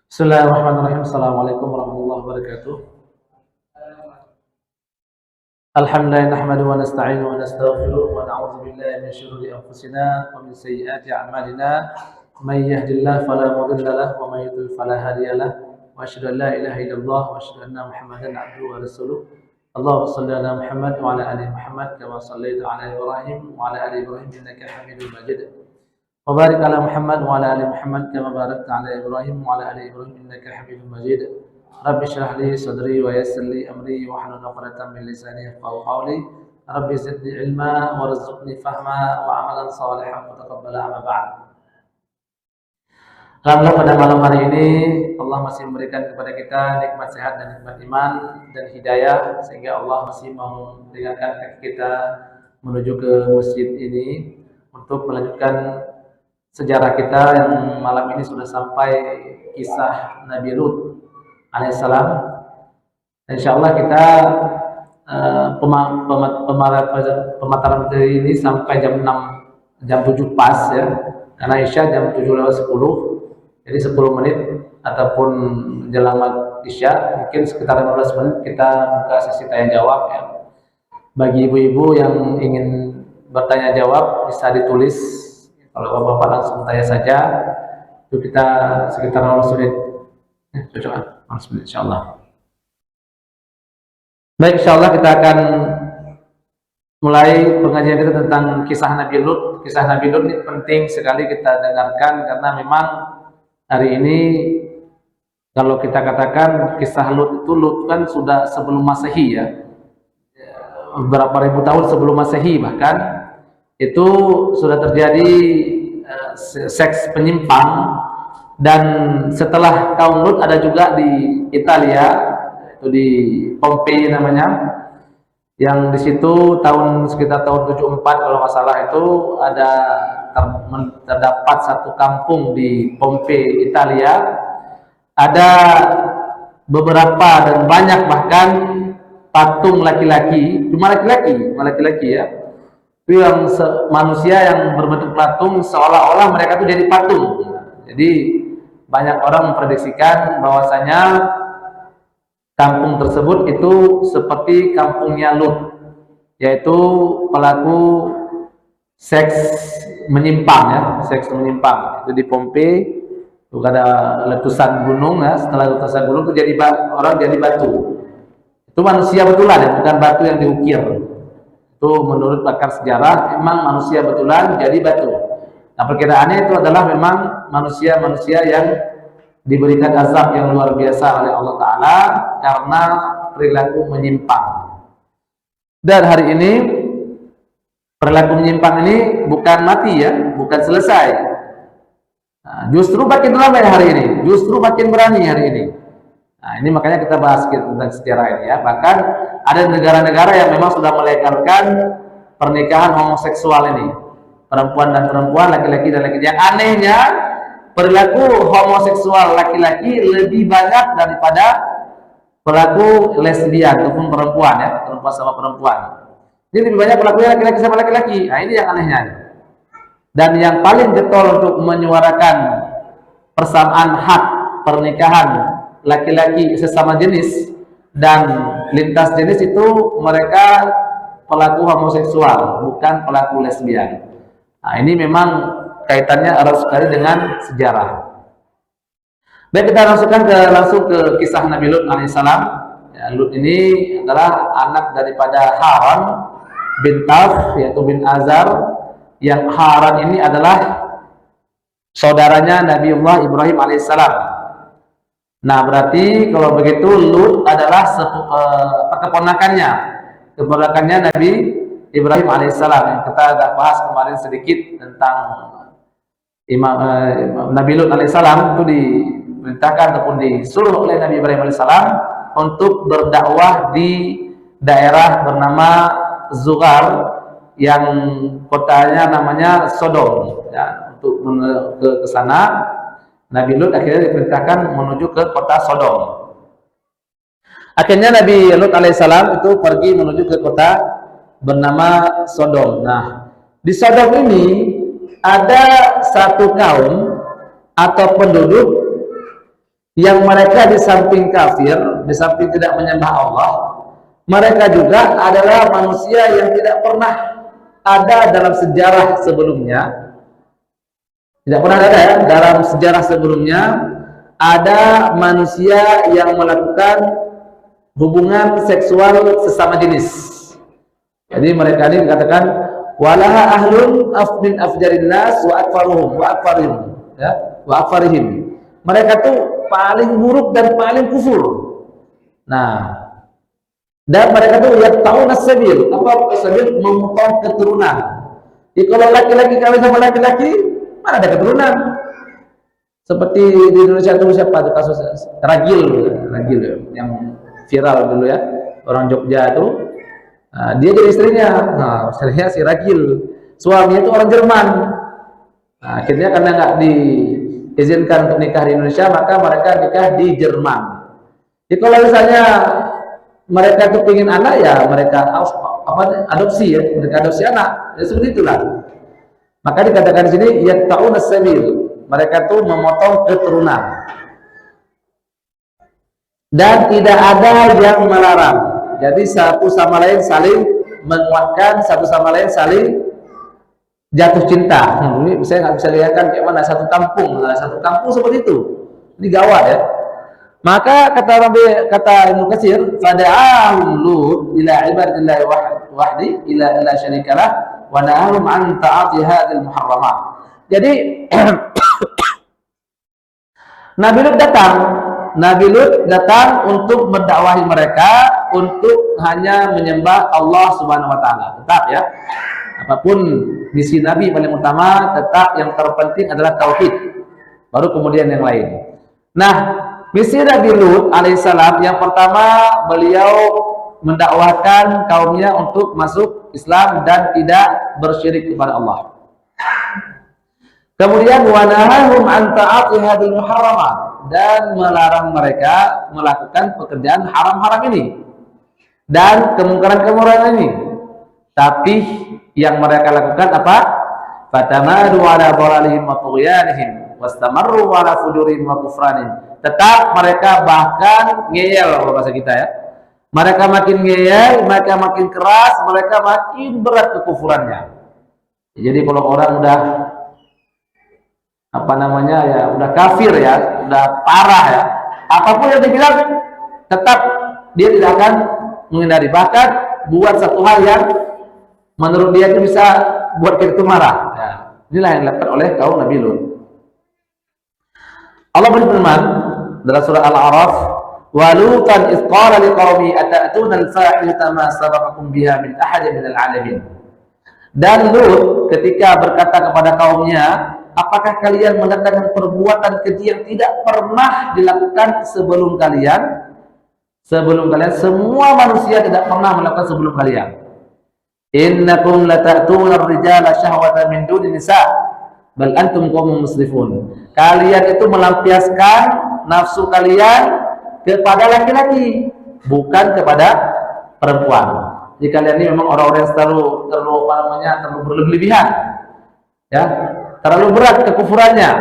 Bismillahirrahmanirrahim. Assalamualaikum warahmatullahi wabarakatuh. Alhamdulillah nahmaduhu wa nasta'inuhu wa nastaghfiruh wa na'udzu billahi min shururi anfusina wa min sayyiati a'malina. May yahdihillahu fala mudilla lahu wa may yudlil fala hadiya lahu. Wa asyhadu an la ilaha illallah wa asyhadu anna Muhammadan 'abduhu wa rasuluh. Allahumma shalli ala Muhammad wa ala ali Muhammad kama shallaita ala Ibrahim wa ala ali Ibrahim innaka Hamidum Majid. وبارك على محمد وعلى ال محمد كما باركت على ابراهيم وعلى ال ابراهيم انك حميد مجيد رب اشرح لي صدري ويسر لي امري واحلل عقدة من لساني يفقهوا قولي رب زدني علما وارزقني فهما وعملا صالحا وتقبل اما بعد. Alhamdulillah pada malam hari ini Allah masih memberikan kepada kita nikmat sehat dan nikmat iman dan hidayah sehingga Allah masih mau meringankan kaki kita menuju ke masjid ini untuk melanjutkan sejarah kita yang malam ini sudah sampai kisah Nabi Lut alaihissalam. Insyaallah kita pemataran materi ini sampai jam 6, jam 7 pas ya. Karena Isya jam 7:10. Jadi 10 menit ataupun jelang Isya, mungkin sekitar 15 menit kita buka sesi tanya jawab ya. Bagi ibu-ibu yang ingin bertanya jawab bisa ditulis. Kalau bapak-bapak langsung tanya saja, itu kita sekitar 15 menit. Cocokan 15 menit insyaallah. Baik, insyaallah kita akan mulai pengajian kita tentang kisah Nabi Lut. Kisah Nabi Lut ini penting sekali kita dengarkan karena memang hari ini kalau kita katakan kisah Lut kan sudah sebelum Masehi ya. Beberapa ribu tahun sebelum Masehi bahkan itu sudah terjadi seks penyimpang. Dan setelah kaum Lut ada juga di Italia, itu di Pompei namanya, yang di situ sekitar tahun 74 kalau nggak salah itu ada terdapat satu kampung di Pompei Italia, ada beberapa dan banyak bahkan patung laki-laki, cuma laki-laki ya, itu yang manusia yang berbentuk patung seolah-olah mereka itu jadi patung. Jadi banyak orang memprediksikan bahwasanya kampung tersebut itu seperti kampungnya Lut, yaitu pelaku seks menyimpang ya, seks menyimpang. Itu di Pompei, itu ada letusan gunung ya, setelah letusan gunung itu jadi orang jadi batu. Itu manusia betulan ya, bukan batu yang diukir. Itu menurut pakar sejarah memang manusia betulan jadi batu. Nah, perkiraannya itu adalah memang manusia-manusia yang diberikan azab yang luar biasa oleh Allah Ta'ala karena perilaku menyimpang. Dan hari ini perilaku menyimpang ini bukan mati ya, bukan selesai. Nah, justru makin ramai hari ini, justru makin berani hari ini. Nah, ini makanya kita bahas tentang sejarah ini ya. Bahkan ada negara-negara yang memang sudah melegalkan pernikahan homoseksual ini, perempuan dan perempuan, laki-laki dan laki-laki. Yang anehnya perilaku homoseksual laki-laki lebih banyak daripada perilaku lesbian ataupun perempuan ya, perempuan sama perempuan. Jadi lebih banyak perilakunya laki-laki sama laki-laki. Nah, ini yang anehnya. Dan yang paling getol untuk menyuarakan persamaan hak pernikahan laki-laki sesama jenis dan lintas jenis itu mereka pelaku homoseksual, bukan pelaku lesbian. Nah, ini memang kaitannya erat sekali dengan sejarah. Baik, kita langsung ke kisah Nabi Lut alaihissalam. Ya, Lut ini adalah anak daripada Haran bin Taf, yaitu bin Azar. Yang Haran ini adalah saudaranya Nabiullah Ibrahim alaihissalam. Nah, berarti kalau begitu Lut adalah keponakannya Nabi Ibrahim alaihissalam yang kita sudah bahas kemarin sedikit tentang Nabi Lut alaihissalam itu diperintahkan ataupun disuruh oleh Nabi Ibrahim alaihissalam untuk berdakwah di daerah bernama Zugar yang kotanya namanya Sodom ya, untuk ke sana Nabi Lut akhirnya diperintahkan menuju ke kota Sodom. Akhirnya Nabi Lut alaihissalam itu pergi menuju ke kota bernama Sodom. Nah, di Sodom ini ada satu kaum atau penduduk yang mereka di samping kafir, di samping tidak menyembah Allah, mereka juga adalah manusia yang tidak pernah ada dalam sejarah sebelumnya. Tidak pernah ada ya, dalam sejarah sebelumnya ada manusia yang melakukan hubungan seksual sesama jenis. Jadi mereka ini dikatakan walaha ahlun min afjarin nas wa akfarihim ya, wa akfarihim. Mereka tuh paling buruk dan paling kufur. Nah, dan mereka tuh ya tahu nasabil, apa sabil memotong keturunan. Jadi kalau laki-laki kawin sama laki-laki, mana ada keturunan? Seperti di Indonesia itu siapa tuh kasus Ragil yang viral dulu ya, orang Jogja itu. Nah, dia jadi istrinya, nah istrinya si Ragil, suaminya itu orang Jerman. Nah, akhirnya karena nggak diizinkan untuk nikah di Indonesia, maka mereka nikah di Jerman. Jadi kalau misalnya mereka kepingin anak ya mereka adopsi ya, mereka adopsi anak, ya seperti itulah. Maka dikatakan di sini ya ta'una sabil, mereka tuh memotong keturunan dan tidak ada yang melarang. Jadi satu sama lain saling menguatkan, satu sama lain saling jatuh cinta. Ini saya nggak bisa lihatkan kayak mana satu kampung seperti itu. Ini gawat ya. Maka kata Ibnu Katsir, fada'ahum Lut ila ibadillahi wahdi ila syarikalah wa nahahum an ta'ati hadhil muharramat. Jadi Nabi Lut datang untuk mendakwahi mereka untuk hanya menyembah Allah Subhanahu wa taala. Tetap ya. Apapun misi Nabi paling utama, tetap yang terpenting adalah tauhid. Baru kemudian yang lain. Nah, misi Nabi Lut alaihissalam yang pertama, beliau mendakwahkan kaumnya untuk masuk Islam dan tidak bersyirik kepada Allah. Kemudian wanahahum an ta'ati hadil muharramat, dan melarang mereka melakukan pekerjaan haram-haram ini dan kemungkaran-kemungkaran ini. Tapi yang mereka lakukan apa? Fatamadu ala dhalalihim wa tughyanihim wastamarru ala fujurihim wa kufranihim. Tetap mereka bahkan ngeyel, kalau bahasa kita ya. Mereka makin ngeyel, mereka makin keras, mereka makin berat kekufurannya. Jadi kalau orang udah udah kafir ya, udah parah ya, apapun yang dibilang tetap dia tidak akan menghindari, bahkan buat satu hal yang menurut dia itu bisa buat kita itu marah ya. Inilah yang dilakukan oleh kaum Nabi Lut. Allah berfirman dalam surah Al-A'raf, wa lutan idh qala liqaumi ata'tuna al-fahishata ma sabaqakum biha min ahadin minal 'alamin. Dan Lut ketika berkata kepada kaumnya, apakah kalian mendatangkan perbuatan keji yang tidak pernah dilakukan sebelum kalian? Sebelum kalian, semua manusia tidak pernah melakukan sebelum kalian. Innakum lata'tuna ar-rijala syahwatan min duni nisa bal antum qaumun musrifun. Kalian itu melampiaskan nafsu kalian kepada laki-laki, bukan kepada perempuan. Jadi kalian ini memang orang-orang yang terlalu berlebihan. Ya, terlalu berat kekufurannya.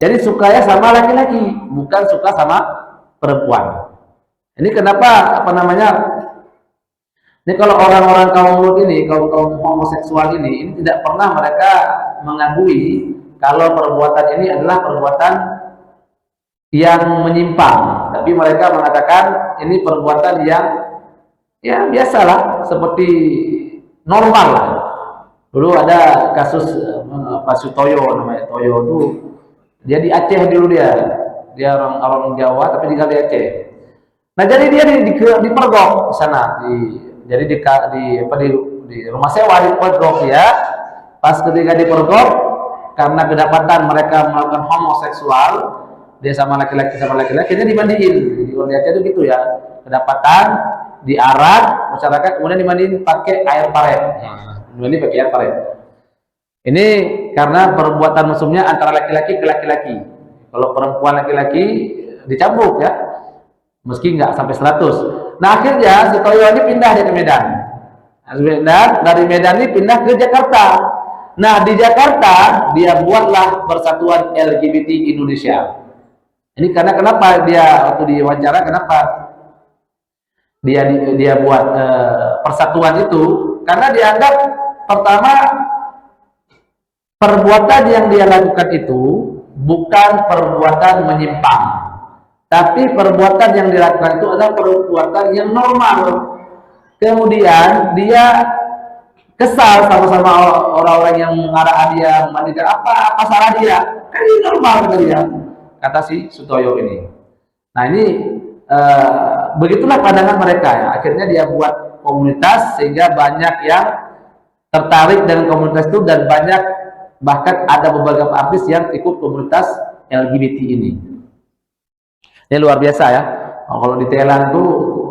Jadi sukanya sama laki-laki, bukan suka sama perempuan. Ini kenapa ini kalau orang-orang kaum Lut ini, kaum homoseksual ini tidak pernah mereka mengakui kalau perbuatan ini adalah perbuatan yang menyimpang, tapi mereka mengatakan ini perbuatan yang ya biasalah, seperti normal lah. Dulu ada kasus Pak Sutoyo, namanya Toyo itu, dia di Aceh dulu, dia orang Jawa tapi tinggal di Aceh. Nah jadi dia dipergok di sana, di rumah sewa dipergok ya. Pas ketika dipergok, karena kedapatan mereka melakukan homoseksual, dia sama laki-laki, dia dimandiin. Di Aceh itu gitu ya, kedapatan diarak masyarakat, kemudian dimandiin pakai air paret. Ini pakai air paret. Ini karena perbuatan mesumnya antara laki-laki ke laki-laki. Kalau perempuan laki-laki dicambuk ya, meski nggak sampai 100. Nah akhirnya si Toyo ini pindah ke Medan. Dari Medan ini pindah ke Jakarta. Nah di Jakarta dia buatlah Persatuan LGBT Indonesia. Ini karena kenapa dia waktu diwawancara, kenapa dia buat persatuan itu? Karena dianggap pertama, perbuatan yang dia lakukan itu bukan perbuatan menyimpang, tapi perbuatan yang dilakukan itu adalah perbuatan yang normal. Kemudian dia kesal sama orang-orang yang mengarah dia, memandikan apa salah dia, kan ini normal kata dia, kata si Sutoyo ini. Nah ini begitulah pandangan mereka ya. Akhirnya dia buat komunitas sehingga banyak yang tertarik dengan komunitas itu, dan banyak, bahkan ada beberapa artis yang ikut komunitas LGBT ini. Ini luar biasa ya. Kalau di Thailand itu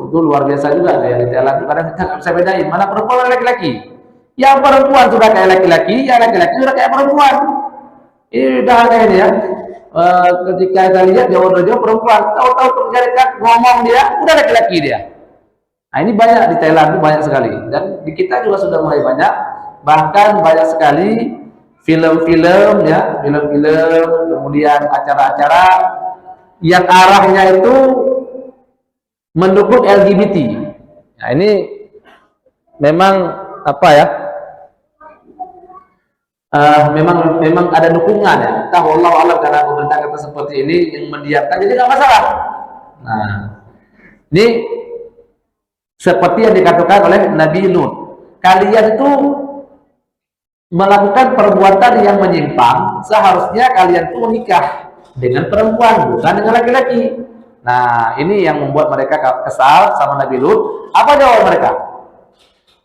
luar biasa juga ya. Di Thailand itu kadang kita nggak bisa bedain mana perempuan dan laki-laki. Yang perempuan sudah kayak laki-laki, yang laki-laki sudah kayak perempuan. Ini udah kayak ini ya. Ketika kita lihat jauh-jauh perempuan, tahu-tahu ketika ngomong dia udah laki-laki dia. Nah ini banyak di Thailand itu, banyak sekali, dan di kita juga sudah mulai banyak, bahkan banyak sekali film-film ya, film-film, kemudian acara-acara yang arahnya itu mendukung LGBT. Nah ini memang apa ya? Memang ada dukungan ya. Tahu Allah alam, karena pemerintah kata seperti ini yang mendiamkan, jadi nggak masalah. Nah, ini seperti yang dikatakan oleh Nabi Lut, kalian itu melakukan perbuatan yang menyimpang, seharusnya kalian tuh menikah dengan perempuan, bukan dengan laki-laki. Nah, ini yang membuat mereka kesal sama Nabi Lut. Apa jawab mereka?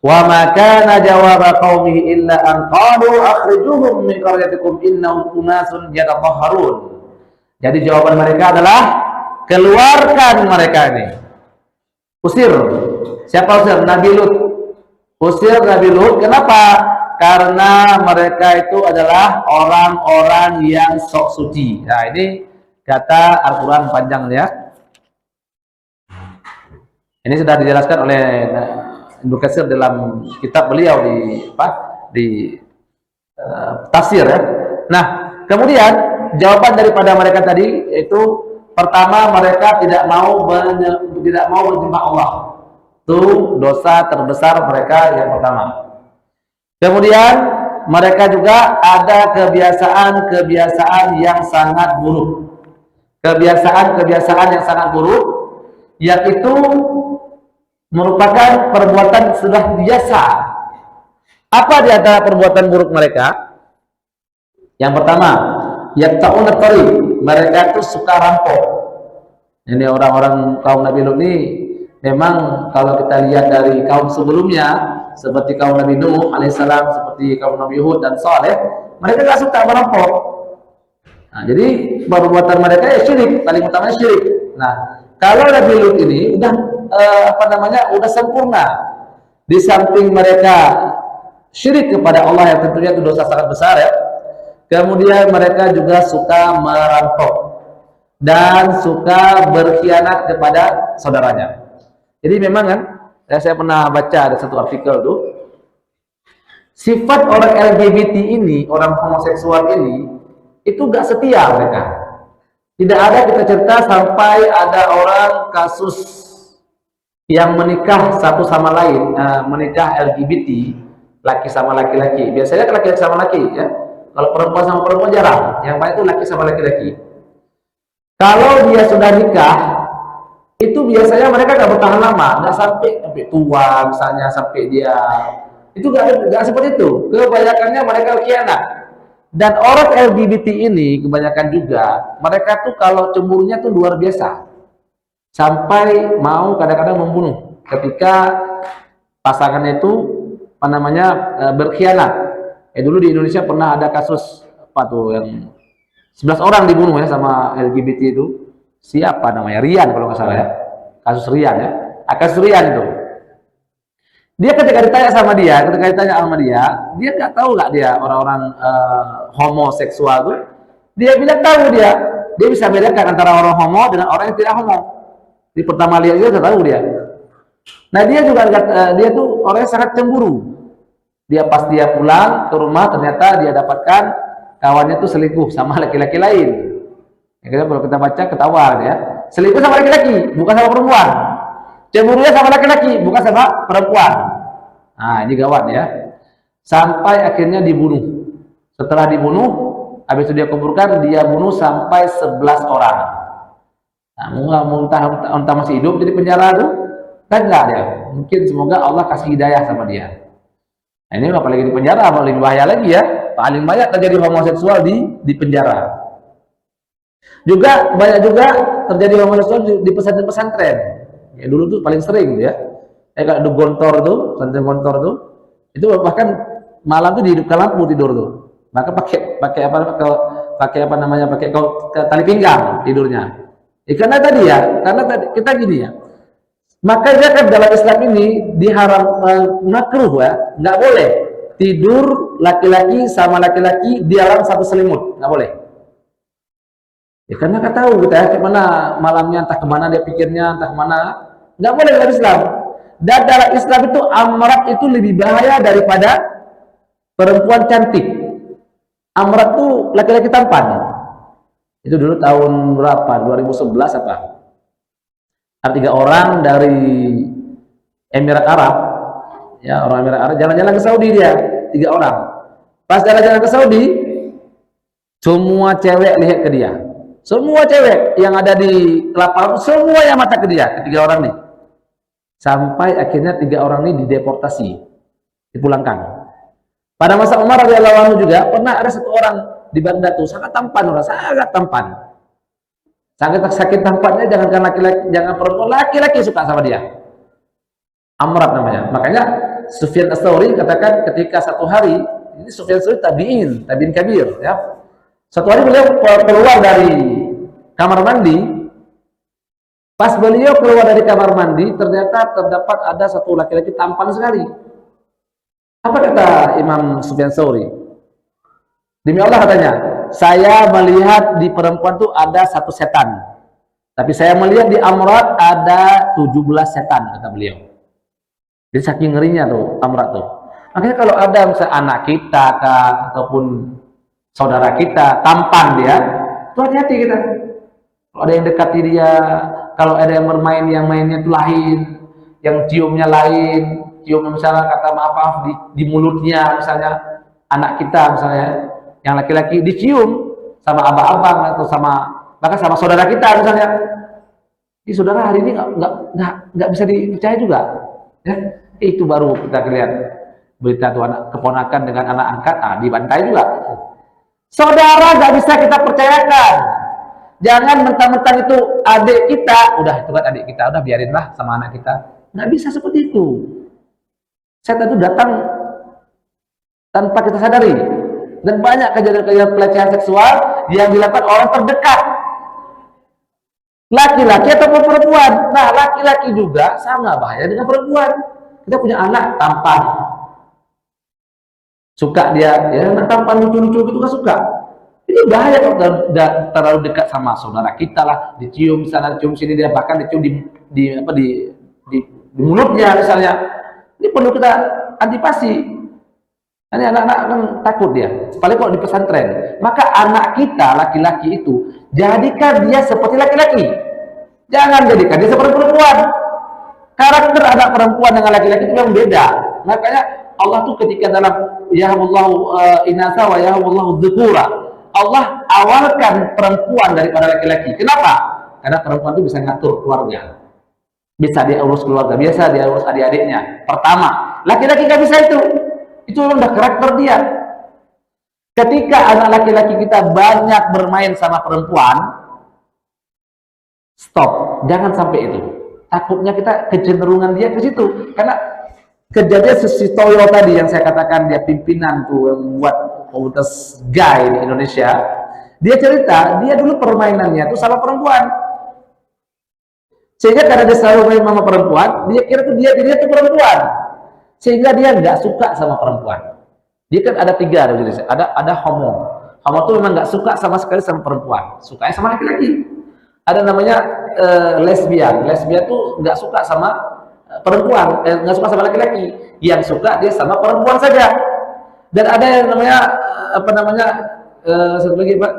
Wa ma kana jawaba qaumihi illa an qalu akhrijuhum min qaryatikum innahum unasun yatatahharun. Jadi jawaban mereka adalah keluarkan mereka ini. Usir. Siapa usir? Nabi Lut. Usir Nabi Lut. Kenapa? Karena mereka itu adalah orang-orang yang sok suci. Nah, ini kata Al-Qur'an panjang ya. Ini sudah dijelaskan oleh Ibnu Katsir dalam kitab beliau di tafsir ya. Nah, kemudian jawaban daripada mereka tadi itu, pertama, mereka tidak mau menyembah Allah. Itu dosa terbesar mereka yang pertama. Kemudian mereka juga ada kebiasaan yang sangat buruk. Kebiasaan yang sangat buruk, yaitu merupakan perbuatan sudah biasa. Apa di antara perbuatan buruk mereka? Yang pertama, yaqta'una tariq, mereka itu suka rampok. Ini orang-orang kaum Nabi Lut ini memang kalau kita lihat dari kaum sebelumnya, seperti kaum Nabi Nuh alaihissalam, seperti kaum Nabi Hud dan Saleh, mereka tidak suka merampok. Nah, jadi perbuatan mereka ya syirik, paling utamanya syirik. Nah, kalau Nabi Lut ini udah sempurna. Di samping mereka syirik kepada Allah yang tentunya itu dosa sangat besar ya. Kemudian mereka juga suka merampok dan suka berkhianat kepada saudaranya. Jadi memang kan, saya pernah baca ada satu artikel tuh, sifat orang LGBT ini, orang homoseksual ini, itu gak setia mereka. Tidak ada kita cerita sampai ada orang kasus yang menikah satu sama lain, menikah LGBT, laki sama laki-laki. Biasanya laki-laki sama laki ya. Kalau perempuan sama perempuan jarang. Yang banyak itu laki sama laki-laki. Kalau dia sudah nikah, itu biasanya mereka gak bertahan lama, nggak sampai tua, misalnya sampai dia itu gak seperti itu. Kebanyakannya mereka khianat. Dan orang LGBT ini kebanyakan juga mereka tuh kalau cemburunya tuh luar biasa, sampai mau kadang-kadang membunuh ketika pasangannya itu berkhianat. Dulu di Indonesia pernah ada kasus apa tuh yang 11 orang dibunuh ya sama LGBT itu. Siapa namanya? Rian kalau nggak salah ya. Kasus Rian ya. Kasus Rian itu. Dia ketika ditanya sama dia nggak tahu nggak dia orang-orang homoseksual tuh. Dia bilang tahu dia. Dia bisa bedakan antara orang homo dengan orang yang tidak homo. Di pertama lihat dia sudah tahu dia. Nah dia juga dia tuh orangnya sangat cemburu. Pas dia pulang ke rumah ternyata dia dapatkan kawannya tuh selingkuh sama laki-laki lain. Ya, kalau kita baca ketawa ya. Selingkuh sama laki-laki, bukan sama perempuan. Cemburunya sama laki-laki, bukan sama perempuan. Nah, ini gawat ya. Sampai akhirnya dibunuh. Setelah dibunuh, habis itu dia kuburkan, dia bunuh sampai 11 orang. Nah, entah masih hidup jadi penjara tuh, kan enggak dia. Mungkin semoga Allah kasih hidayah sama dia. Nah, ini apalagi di penjara, paling bahaya lagi ya. Paling banyak terjadi homoseksual di penjara. Juga banyak juga terjadi homoseksual di pesantren-pesantren. Ya dulu tuh paling sering ya. Kayak di Gontor tuh, pesantren Gontor tuh, itu bahkan malam tuh dihidupkan lampu tidur tuh. Maka pakai apa namanya? Pakai tali pinggang tidurnya. Karena tadi kita gini ya. Makanya kan dalam Islam ini diharam makruh ya, nggak boleh tidur laki-laki sama laki-laki di dalam satu selimut, nggak boleh. Ya karena kita tahu kita ya kemana malamnya, entah kemana dia pikirnya, entah kemana, nggak boleh dalam Islam. Dan dalam Islam itu amrat itu lebih bahaya daripada perempuan cantik. Amrat tuh laki-laki tampan. Itu dulu tahun berapa? 2011 apa? Ada 3 orang dari Emirat Arab, ya orang Emirat Arab jalan-jalan ke Saudi dia, 3 orang. Pas jalan-jalan ke Saudi, semua cewek lihat ke dia. Semua cewek yang ada di lapangan semua yang mata ke dia, 3 orang nih. Sampai akhirnya 3 orang ini dideportasi, dipulangkan. Pada masa Umar radhiyallahu anhu juga pernah ada 1 orang di Baghdad tuh sangat tampan, sangat tampan. Sakit tampannya jangankan laki-laki, jangan perempuan, laki-laki suka sama dia. Amrat namanya. Makanya Sufyan Ats-Tsauri katakan ketika satu hari, ini Sufyan Ats-Tsauri tabi'in kabir ya. Satu hari beliau keluar dari kamar mandi. Pas beliau keluar dari kamar mandi, ternyata terdapat ada satu laki-laki tampan sekali. Apa kata Imam Sufyan Ats-Tsauri? Demi Allah katanya, saya melihat di perempuan itu ada 1 setan. Tapi saya melihat di Amrat ada 17 setan, kata beliau. Jadi saking ngerinya tuh Amrat tuh. Makanya kalau ada misalnya anak kita kah, ataupun saudara kita tampan dia, itu hati-hati kita. Kalau ada yang dekati dia, kalau ada yang bermain yang mainnya itu lain, yang ciumnya lain, cium misalnya kata maaf di mulutnya misalnya anak kita misalnya yang laki-laki dicium sama abang-abang atau bahkan sama saudara kita misalnya. Ini saudara hari ini nggak bisa dipercaya juga, ya. Itu baru kita lihat berita tuh anak keponakan dengan anak angkat, dibantai juga. Saudara nggak bisa kita percayakan. Jangan mentang-mentang itu adik kita, udah itu kan adik kita, udah biarinlah sama anak kita. Nggak bisa seperti itu. Setan itu datang tanpa kita sadari. Dan banyak kejadian-kejadian pelecehan seksual yang dilakukan orang terdekat, laki-laki ataupun perempuan. Nah, laki-laki juga sama bahaya dengan perempuan. Kita punya anak tampan, suka dia, ya anak tampan lucu-lucu gitu kan suka. Ini bahaya kalau terlalu dekat sama saudara kita lah, dicium sana, cium sini, dia bahkan dicium di mulutnya misalnya. Ini perlu kita antisipasi. Ini anak-anak kan takut dia, apalagi kalau di pesantren. Maka anak kita laki-laki itu jadikan dia seperti laki-laki, jangan jadikan dia seperti perempuan. Karakter anak perempuan dengan laki-laki itu yang beda. Makanya Allah tuh ketika dalam yahamullahu inasa wa yahamullahu dzukura, Allah awalkan perempuan daripada laki-laki. Kenapa? Karena perempuan itu bisa ngatur keluarga, bisa dia urus keluarga, biasa dia urus adik-adiknya. Pertama, laki-laki nggak bisa itu. Itu udah karakter dia. Ketika anak laki-laki kita banyak bermain sama perempuan, stop, jangan sampai itu. Takutnya kita kecenderungan dia ke situ. Karena kejadian si Toyo tadi yang saya katakan dia pimpinan tuh yang buat komunitas gay di Indonesia, dia cerita dia dulu permainannya tuh sama perempuan. Sehingga karena dia selalu main sama perempuan, dia kira tuh dia tuh perempuan. Sehingga dia nggak suka sama perempuan. Dia kan ada 3 ada homo. Homo tuh memang nggak suka sama sekali sama perempuan, sukanya sama laki-laki. Ada namanya lesbian. Lesbian tuh nggak suka sama perempuan, nggak suka sama laki-laki. Yang suka dia sama perempuan saja. Dan ada yang namanya satu lagi Pak,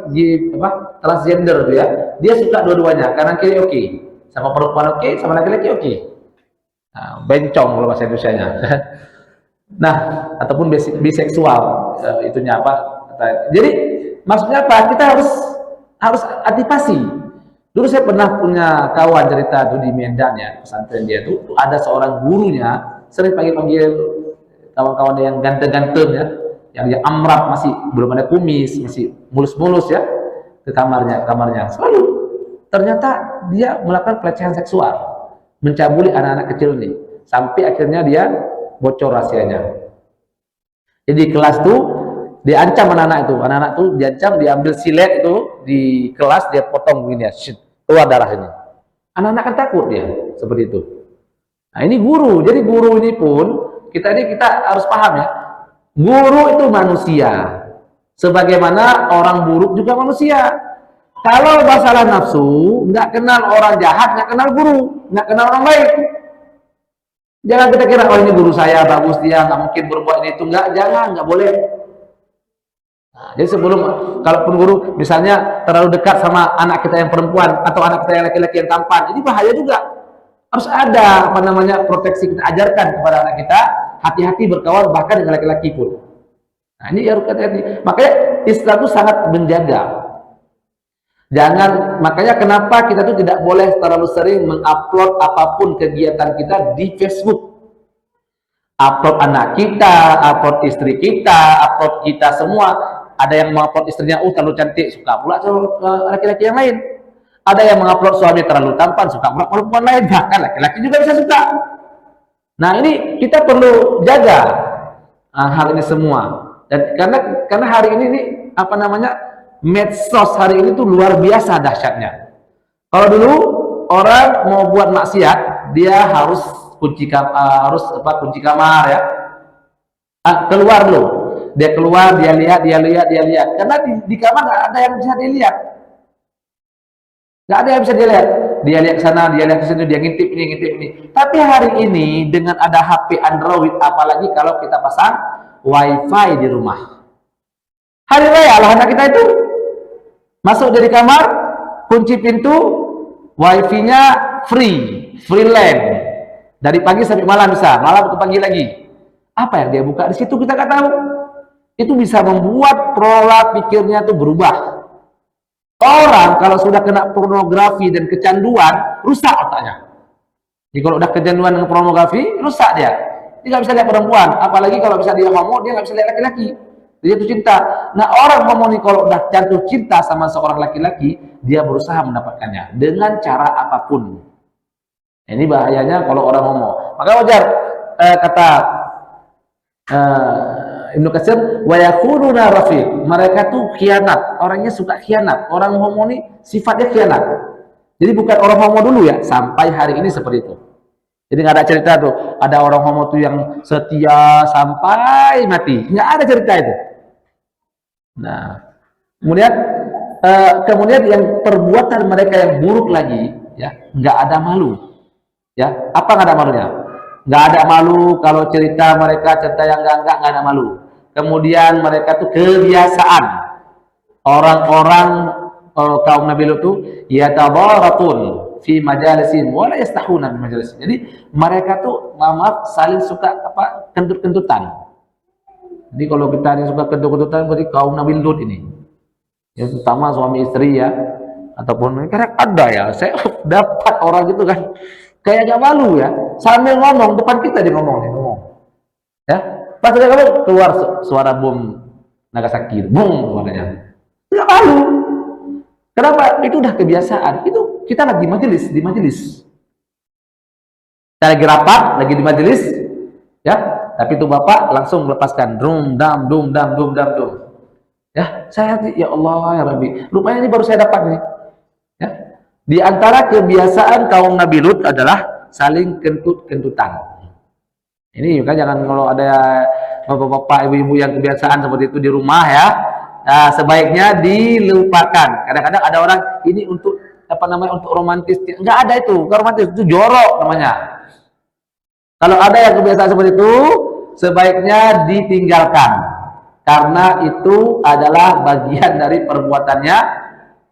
transgender tuh ya, dia suka dua-duanya, kanan kiri oke, sama perempuan oke, sama laki-laki oke. Nah, bencong kalau bahasa Indonesianya. Nah, ataupun biseksual, itunya apa? Jadi maksudnya apa? Kita harus antisipasi. Dulu saya pernah punya kawan cerita tuh di Medan ya, pesantren dia tuh ada seorang gurunya sering panggil kawan-kawan yang ganteng-ganteng ya, yang amrap, masih belum ada kumis, masih mulus-mulus ya, ke kamarnya selalu. Ternyata dia melakukan pelecehan seksual, mencabuli anak-anak kecil nih, sampai akhirnya dia bocor rahasianya. Jadi di kelas tuh diancam anak-anak tuh diancam, diambil silet itu di kelas, dia potong begini ya, keluar darah ini. Anak-anak kan takut dia seperti itu. Nah ini guru, jadi guru ini pun kita harus paham ya, guru itu manusia, sebagaimana orang buruk juga manusia. Kalau masalah nafsu, nggak kenal orang jahat, nggak kenal guru, nggak kenal orang baik. Jangan kita kira, oh ini guru saya bagus, dia nggak mungkin berbuat ini itu, nggak boleh. Nah, jadi sebelum, kalaupun guru misalnya terlalu dekat sama anak kita yang perempuan atau anak kita yang laki-laki yang tampan, ini bahaya juga. Harus ada proteksi, kita ajarkan kepada anak kita, hati-hati berkawan bahkan dengan laki-laki pun. Nah ini harus hati-hati. Makanya Islam itu sangat menjaga. Makanya kenapa kita tuh tidak boleh terlalu sering mengupload apapun kegiatan kita di Facebook. Upload anak kita, upload istri kita, upload kita semua. Ada yang mengupload istrinya, terlalu cantik, suka pula ke laki-laki yang lain. Ada yang mengupload suami terlalu tampan, suka pula perempuan lain, bahkan laki-laki juga bisa suka. Nah ini kita perlu jaga hal ini semua. Dan karena hari ini medsos hari ini tuh luar biasa dahsyatnya. Kalau dulu orang mau buat maksiat, dia harus kunci kamar ya. Keluar dulu. Dia keluar, dia lihat. Karena di kamar nggak ada yang bisa dilihat. Nggak ada yang bisa dilihat. Dia lihat ke sana, dia lihat ke sini, dia ngintip ini. Tapi hari ini dengan ada HP Android, apalagi kalau kita pasang WiFi di rumah. Hari raya lah anak kita itu masuk dari kamar, kunci pintu, WiFi-nya free land. Dari pagi sampai malam bisa, malam itu pagi lagi. Apa yang dia buka di situ kita nggak tahu. Itu bisa membuat pola pikirnya itu berubah. Orang kalau sudah kena pornografi dan kecanduan, rusak otaknya. Jadi kalau udah kecanduan dengan pornografi, rusak dia. Dia nggak bisa lihat perempuan, apalagi kalau bisa dia homo, dia nggak bisa lihat laki-laki. Dia jatuh cinta. Nah orang homo ini kalau udah jatuh cinta sama seorang laki-laki, dia berusaha mendapatkannya dengan cara apapun. Ini bahayanya kalau orang homo. Maka wajar kata Ibnu Katsir, wa yakununa rafiq. Mereka tuh khianat, orangnya suka khianat. Orang homo ini sifatnya khianat. Jadi bukan orang homo dulu ya, sampai hari ini seperti itu. Jadi nggak ada cerita tuh, ada orang homo tuh yang setia sampai mati. Nggak ada cerita itu. Nah, kemudian yang perbuatan mereka yang buruk lagi, ya, nggak ada malu. Ya, apa nggak ada malunya? Nggak ada malu kalau cerita yang nggak ada malu. Kemudian mereka tuh kebiasaan orang-orang kaum Nabi Lut tuh yatabaratun fi majalisin wa la yastahuna bi majalisin. Jadi mereka tuh maaf saling suka kentut-kentutan. Jadi kalau kita yang suka kentut-kentutan berarti kaum Nabi Lut ini. Ya terutama suami istri ya, ataupun karena ada ya, saya dapat orang gitu kan kayak gak malu ya, sambil ngomong depan kita dia ngomong. Ya, pas dia ngomong keluar suara bom Nagasaki, bom suaranya. Gak malu. Kenapa? Itu udah kebiasaan. Itu kita lagi di majelis. Kita lagi rapat, lagi di majelis, ya. Tapi itu bapak langsung melepaskan dum dam. Ya, saya ya Allah ya Rabbi. Rupanya ini baru saya dapat nih. Ya. Di antara kebiasaan kaum Nabi Lut adalah saling kentut-kentutan. Ini kan jangan kalau ada bapak-bapak, ibu-ibu yang kebiasaan seperti itu di rumah ya. Nah, sebaiknya dilupakan. Kadang-kadang ada orang ini untuk untuk romantis. Enggak ada itu, bukan romantis, itu jorok namanya. Kalau ada yang kebiasaan seperti itu, sebaiknya ditinggalkan. karena itu adalah bagian dari perbuatannya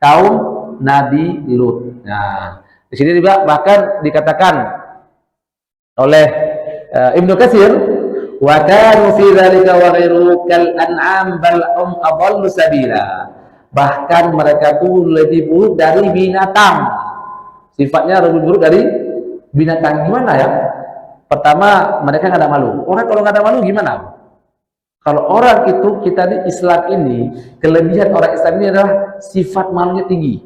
kaum Nabi Lut. Nah, di sini juga bahkan dikatakan oleh Ibnu Katsir, wa kanu fi dzalika wa ghairu kal an'am bal adallu sabila. Bahkan mereka tuh lebih buruk dari binatang. Sifatnya lebih buruk dari binatang. Gimana ya? Pertama, mereka nggak ada malu. Orang kalau nggak ada malu gimana? Kalau orang itu, kita di Islam ini, kelebihan orang Islam ini adalah sifat malunya tinggi.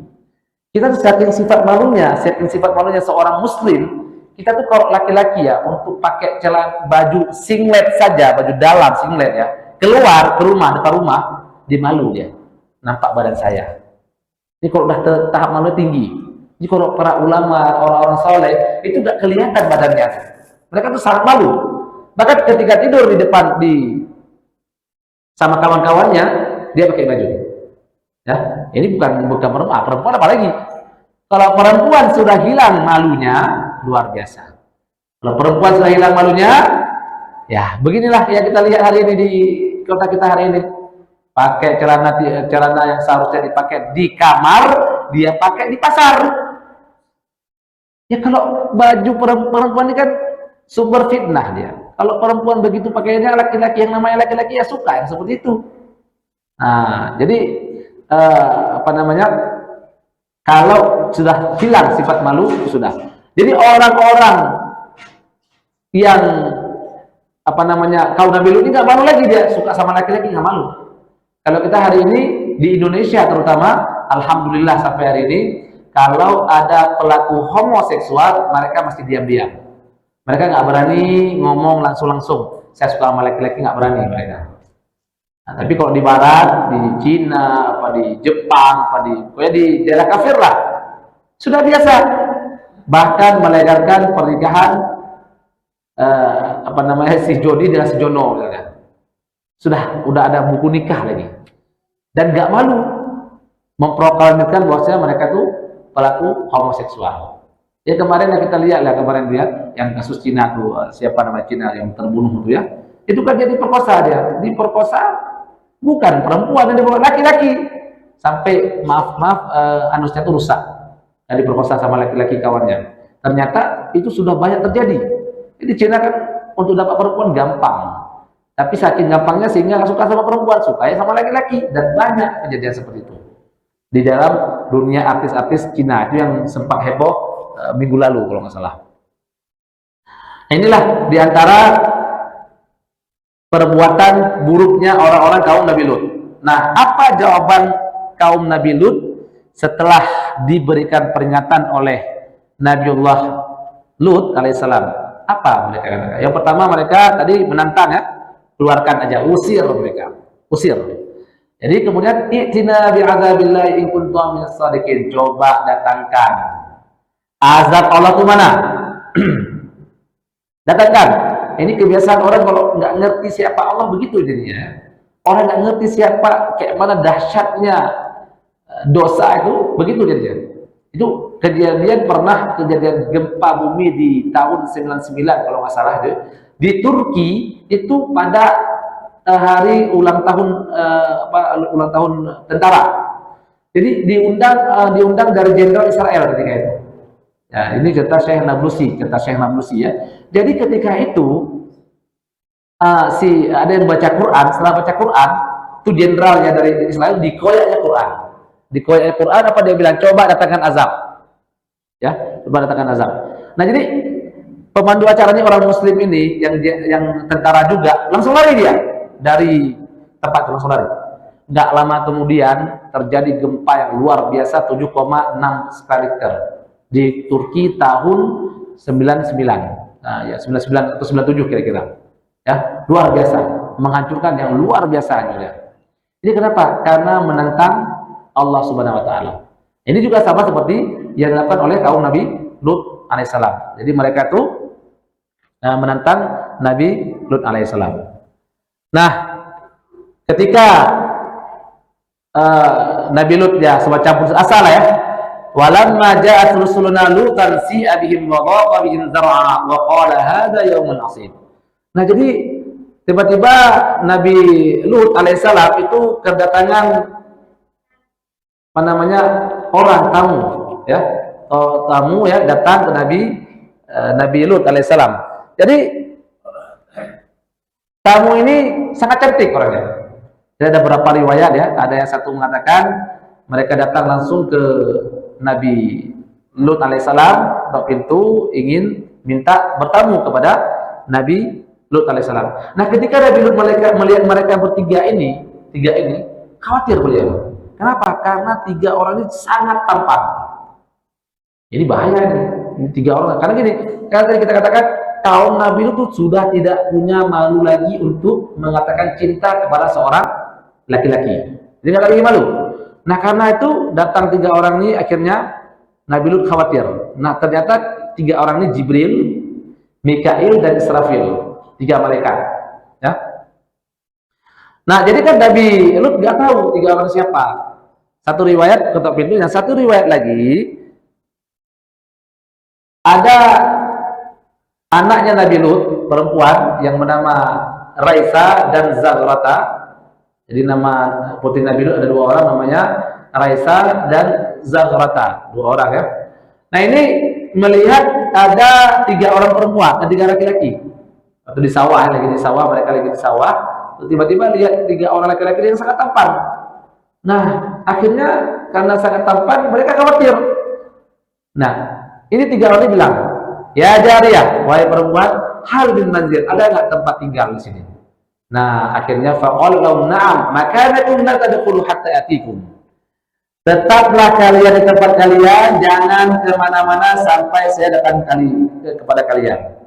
Kita tuh saking sifat malunya seorang Muslim, kita tuh kalau laki-laki ya, untuk pakai celana baju singlet saja, baju dalam singlet ya, keluar ke rumah, depan rumah, dia malu dia, nampak badan saya. Ini kalau udah tahap malu tinggi. Jadi kalau para ulama, orang-orang soleh, itu udah kelihatan badannya. Mereka tuh sangat malu. Bahkan ketika tidur di depan sama kawan-kawannya, dia pakai baju. Ya, ini bukan perempuan apalagi. Kalau perempuan sudah hilang malunya, luar biasa. Kalau perempuan sudah hilang malunya, ya beginilah yang kita lihat hari ini di kota kita hari ini. Pakai celana yang seharusnya dipakai di kamar, dia pakai di pasar. Ya kalau baju perempuan ini kan sumber fitnah dia. Kalau perempuan begitu pakaiannya, laki-laki yang namanya laki-laki ya suka yang seperti itu. Nah, jadi kalau sudah hilang sifat malu, sudah. Jadi orang-orang yang kaum Nabi Lut ini nggak malu lagi, dia suka sama laki-laki nggak malu. Kalau kita hari ini di Indonesia terutama, alhamdulillah sampai hari ini, kalau ada pelaku homoseksual, mereka mesti diam-diam. Mereka nggak berani ngomong langsung-langsung. Saya suka sama laki-laki, nggak berani mereka. Nah, tapi kalau di Barat, di Cina, di Jepang, pokoknya di daerah kafir lah, sudah biasa. Bahkan melegalkan pernikahan si Joni dengan si Jono, udah ada buku nikah lagi, dan nggak malu memproklamirkan bahwasanya mereka tuh pelaku homoseksual. Ya kemarin yang kita lihat yang kasus Cina tuh, siapa nama Cina yang terbunuh itu ya, itu kan dia diperkosa bukan perempuan, yang diperkosa laki-laki, sampai anusnya tuh rusak, yang diperkosa sama laki-laki kawannya. Ternyata itu sudah banyak terjadi. Jadi Cina kan untuk dapat perempuan gampang, tapi saking gampangnya sehingga nggak suka sama perempuan, sukanya sama laki-laki, dan banyak kejadian seperti itu di dalam dunia artis-artis Cina itu yang sempat heboh minggu lalu kalau nggak salah. Inilah diantara perbuatan buruknya orang-orang kaum Nabi Lut. Nah, apa jawaban kaum Nabi Lut setelah diberikan peringatan oleh Nabiullah Lut alaihissalam? Apa mereka katakan? Yang pertama, mereka tadi menantang ya, keluarkan aja, usir mereka, usir. Jadi kemudian i'tina bi'adzabillahi in kuntum minas shadiqin, coba datangkan azab Allah itu mana? Datangkan. Ini kebiasaan orang kalau nggak ngerti siapa Allah begitu jadinya. Orang nggak ngerti siapa, kayak mana dahsyatnya dosa itu, begitu jadinya. Itu kejadian gempa bumi di tahun 99 kalau nggak salah itu, di Turki itu pada hari ulang tahun tentara. Jadi diundang dari jenderal Israel ketika itu. Ya, ini cerita Syekh Nablusi ya. Jadi ketika itu ada yang baca Quran, setelah baca Quran, itu jenderalnya dari Israel dikoyaknya Quran. Dikoyaknya Quran, apa dia bilang? Coba datangkan azab. Ya, coba datangkan azab. Nah, jadi pemandu acaranya orang muslim ini yang tentara juga, langsung lari dia dari tempat, langsung lari. Nggak lama kemudian terjadi gempa yang luar biasa 7,6 skala Richter di Turki tahun 99. Nah, ya 99 atau 97 kira-kira. Ya, luar biasa, menghancurkan yang luar biasa juga. Ini kenapa? Karena menentang Allah Subhanahu wa taala. Ini juga sama seperti yang dilakukan oleh kaum Nabi Lut alaihissalam. Jadi mereka itu menentang Nabi Lut alaihissalam. Nah, ketika Nabi Lut ya semacam putus asa lah ya. Walamma ja'at rusuluna lutan si'a bihim wa dhaqa bihim zar'a wa qala hadha yaumun 'asib. Nah, jadi tiba-tiba Nabi Lut alaihissalam itu kedatangan apa namanya orang tamu, ya, tamu ya datang ke Nabi Lut alaihissalam. Jadi tamu ini sangat cantik orangnya. Jadi ada beberapa riwayat ya, ada yang satu mengatakan mereka datang langsung ke Nabi Lut alaihissalam ke pintu ingin minta bertamu kepada Nabi Lut alaihissalam. Nah, ketika Nabi Lut melihat mereka bertiga ini, khawatir beliau. Kenapa? Karena tiga orang ini sangat tampan. Ini bahaya nih, ini tiga orang. Karena gini, karena tadi kita katakan kaum Nabi Lut sudah tidak punya malu lagi untuk mengatakan cinta kepada seorang laki-laki. Jadi nggak lagi malu. Nah, karena itu datang tiga orang ini, akhirnya Nabi Lut khawatir. Nah, ternyata tiga orang ini Jibril, Mikail, dan Israfil. Tiga malaikat, ya. Nah, jadi kan Nabi Lut nggak tahu tiga orang siapa. Satu riwayat ketok pintu, yang satu riwayat lagi ada anaknya Nabi Lut perempuan yang bernama Raisa dan Zaghrata. Jadi nama putri Nabi Lut ada dua orang, namanya Raisa dan Zaghrata, dua orang ya. Nah, ini melihat ada tiga orang perempuan dan tiga laki-laki. Atau di sawah, lagi di sawah, mereka lagi di sawah, tiba-tiba lihat tiga orang laki-laki yang sangat tampan. Nah, akhirnya karena sangat tampan, mereka khawatir. Nah, ini tiga orang ini bilang, ya jariyah, wahai perempuan, hal bin manzil, ada nggak tempat tinggal di sini? Nah, akhirnya faqalu na'am, makanakum la tadkhulu hatta yatikum. Tetaplah kalian di tempat kalian, jangan kemana-mana sampai saya datang kepada kalian.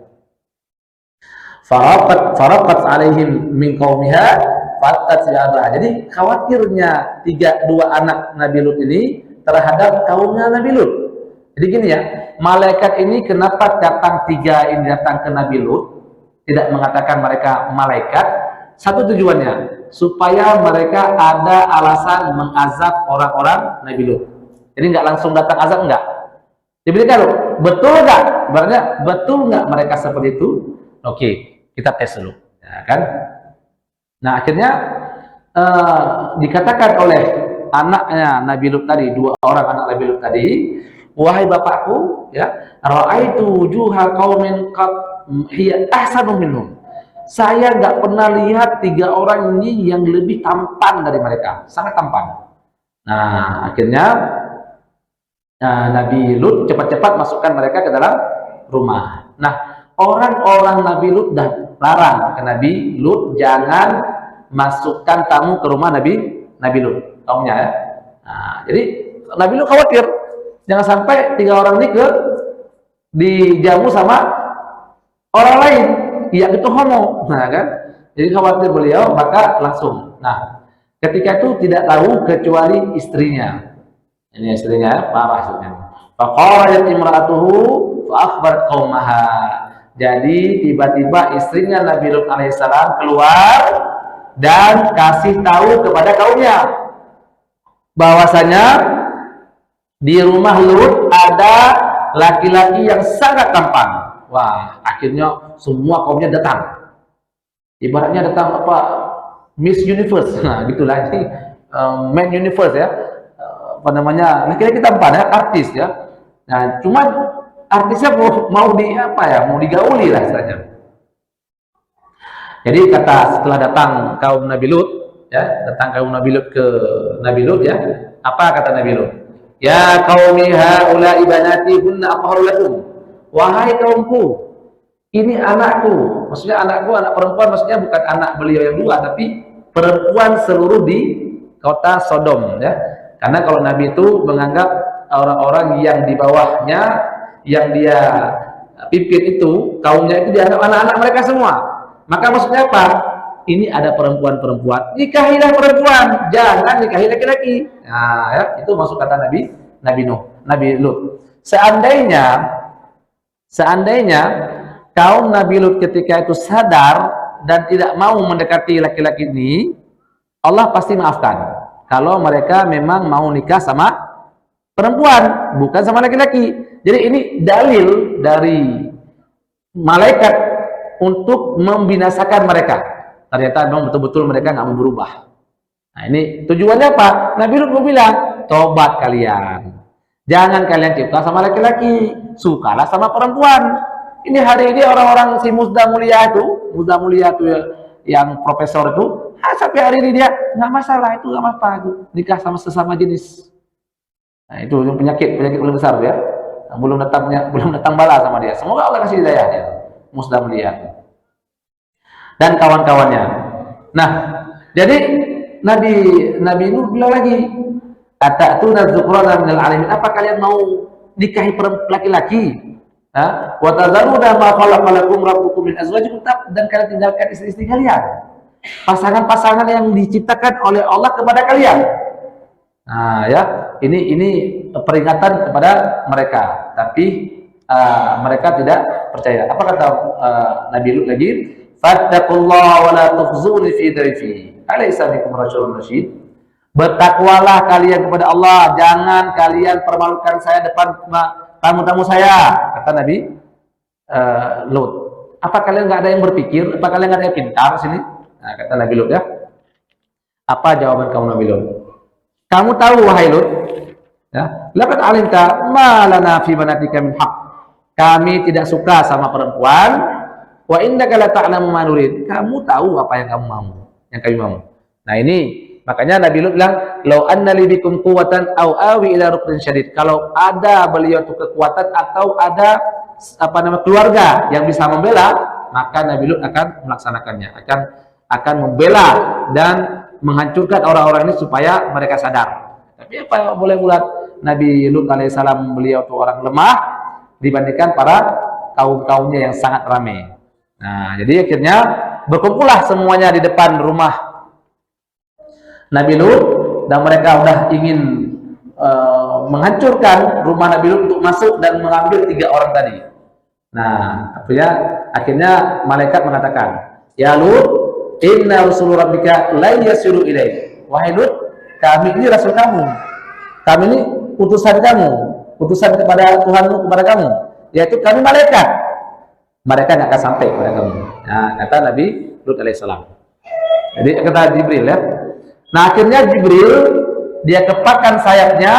Faraqat alaihim min qaumiha fatatiyaba. Jadi khawatirnya dua anak Nabi Lut ini terhadap kaumnya Nabi Lut. Jadi gini ya, malaikat ini kenapa datang tiga ini datang ke Nabi Lut, tidak mengatakan mereka malaikat, satu tujuannya supaya mereka ada alasan mengazab orang-orang Nabi Lut. Jadi nggak langsung datang azab, enggak. Diberikan betul nggak? Berarti betul nggak mereka seperti itu? Oke, kita tes dulu, ya kan? Nah, akhirnya dikatakan oleh anaknya Nabi Lut tadi, dua orang anak Nabi Lut tadi, wahai bapakku, ya, ra'aitu wujuha qaumin qad hiya ahsanu minhum. Saya nggak pernah lihat tiga orang ini yang lebih tampan dari mereka, sangat tampan. Nah, akhirnya Nabi Lut cepat-cepat masukkan mereka ke dalam rumah. Nah, orang-orang Nabi Lut dah larang ke Nabi Lut jangan masukkan tamu ke rumah Nabi Lut, kaumnya ya. Nah, jadi Nabi Lut khawatir jangan sampai tiga orang ini dijamu sama orang lain, yang itu homo, nah kan. Jadi khawatir beliau, maka langsung. Nah, ketika itu tidak tahu kecuali istrinya. Ini istrinya parah istrinya. Faqalat imra'atuhu fa akhbarat qaumaha. Jadi tiba-tiba istrinya Nabi Lut alaihissalam keluar dan kasih tahu kepada kaumnya bahwasanya di rumah Lut ada laki-laki yang sangat tampan. Wah, akhirnya semua kaumnya datang. Ibaratnya datang apa? Miss Universe. Nah, gitulah ini Man Universe ya. Apa namanya? Laki-laki tampan ya, artis ya. Nah, cuma artisnya mau di apa ya? Mau digauli lah istilahnya. Jadi kata setelah datang kaum Nabi Lut ya, datang kaum Nabi Lut ke Nabi Lut ya. Apa kata Nabi Lut? Ya qaumi haula'i banati hunna athharu lakum. Wahai kaumku, ini anakku. Maksudnya anakku, anak perempuan, maksudnya bukan anak beliau yang dua, tapi perempuan seluruh di kota Sodom ya. Karena kalau Nabi itu menganggap orang-orang yang di bawahnya yang dia pimpin itu, kaumnya itu dianggap anak-anak mereka semua. Maka maksudnya apa? Ini ada perempuan-perempuan, nikahilah perempuan, jangan nikahi laki-laki. Nah, ya, itu maksud kata Nabi Lut. Seandainya kaum Nabi Lut ketika itu sadar dan tidak mau mendekati laki-laki ini, Allah pasti maafkan. Kalau mereka memang mau nikah sama perempuan, bukan sama laki-laki. Jadi ini dalil dari malaikat untuk membinasakan mereka. ternyata memang betul-betul mereka nggak mau berubah. Nah ini tujuannya apa? Nabi Lut mau bilang, tobat kalian. Jangan kalian suka sama laki-laki, sukalah sama perempuan. Ini hari ini orang-orang si Musda Mulia itu ya, yang profesor itu, sampai hari ini dia nggak masalah, itu nggak apa-apa itu nikah sama sesama jenis. Nah itu yang penyakit paling besar ya, belum datang bala sama dia. Semoga Allah kasih hidayah dia, Musda Mulia dan kawan-kawannya. Nah jadi Nabi Nuh bilang lagi, atatuna dzukrana minal alamin, apa kalian mau nikahi laki-laki? Wa tazaruna ma khalaqa lakum rabbukum min azwajikum, dan kalian tinggalkan istri-istri kalian, pasangan-pasangan yang diciptakan oleh Allah kepada kalian. Nah ya, ini peringatan kepada mereka, tapi mereka tidak percaya. Apa kata Nabi Lut lagi? Fattaqullaha wa la tukhzuni fi dhaifi alaysa bikum rasulun rasyid. Bertakwalah kalian kepada Allah, jangan kalian permalukan saya depan tamu-tamu saya, kata Nabi Lut. Apa kalian nggak ada yang berpikir? Apa kalian nggak ada yang pintar sini? Nah, kata Nabi Lut ya. Apa jawaban kamu Nabi Lut? Kamu tahu wahai Lut, ya, laqad alimta ma lana fi banatika min haqq. Kami tidak suka sama perempuan. Wa innaka la ta'lamu ma nurid. Kamu tahu apa yang kamu mau, yang kami mau. Nah ini makanya Nabi Lut bilang, "Lau anna li bikum quwwatan aw awi ila ruknin syadid." Kalau ada beliau itu kekuatan atau ada keluarga yang bisa membela, maka Nabi Lut akan melaksanakannya, akan membela dan menghancurkan orang-orang ini supaya mereka sadar. Tapi apa boleh buat, Nabi Lut alaihissalam beliau itu orang lemah dibandingkan para kaum-kaumnya yang sangat ramai. Nah, jadi akhirnya berkumpullah semuanya di depan rumah Nabi Lut, dan mereka udah ingin menghancurkan rumah Nabi Lut untuk masuk dan mengambil 3 orang tadi. Nah, akhirnya malaikat mengatakan, "Ya Lut, inna rusul rabbika la yasiru ilaik." Wahai Lut, kami ini rasul kamu. Kami ini utusan kamu, utusan kepada Tuhanmu kepada kamu, yaitu kami malaikat. Mereka nggak akan sampai kepada kamu. Nah, kata Nabi Lut alaihissalam. Jadi kata Jibril ya. Nah, akhirnya Jibril dia kepakkan sayapnya